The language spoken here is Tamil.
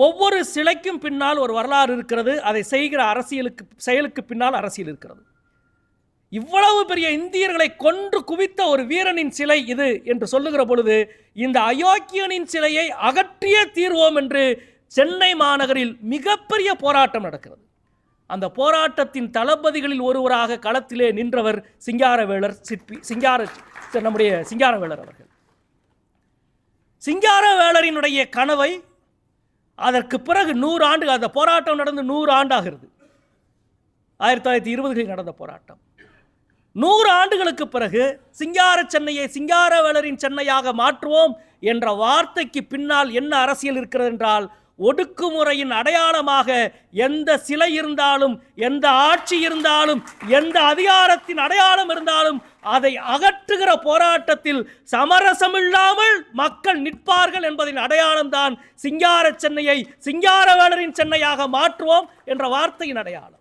ஒவ்வொரு சிலைக்கும் பின்னால் ஒரு வரலாறு இருக்கிறது. அதை செய்கிற செயலுக்கு பின்னால் அரசியல் இருக்கிறது. இவ்வளவு பெரிய இந்தியர்களை கொன்று குவித்த ஒரு வீரனின் சிலை இது என்று சொல்லுகிற பொழுது இந்த அயோக்கியனின் சிலையை அகற்றியே தீர்வோம் என்று சென்னை மாநகரில் மிகப்பெரிய போராட்டம் நடக்கிறது. அந்த போராட்டத்தின் தளபதிகளில் ஒருவராக களத்திலே நின்றவர் சிங்காரவேலர் நம்முடைய சிங்காரவேலர் அவர்கள். சிங்காரவேலரினுடைய கனவை அதற்கு பிறகு 100 ஆண்டு, அந்த போராட்டம் நடந்து 100 ஆண்டாகிறது. 1920களில் நடந்த போராட்டம். 100 ஆண்டுகளுக்கு பிறகு சிங்கார சென்னையை சிங்காரவேலரின் சென்னையாக மாற்றுவோம் என்ற வார்த்தைக்கு பின்னால் என்ன அரசியல் இருக்கிறது என்றால், ஒடுக்குமுறையின் அடையாளமாக எந்த சிலை இருந்தாலும், எந்த ஆட்சி இருந்தாலும், எந்த அதிகாரத்தின் அடையாளம் இருந்தாலும் அதை அகற்றுகிற போராட்டத்தில் சமரசமில்லாமல் மக்கள் நிற்பார்கள் என்பதின் அடையாளம்தான் சிங்கார சென்னையை சிங்காரவேலரின் சென்னையாக மாற்றுவோம் என்ற வார்த்தையின் அடையாளம்.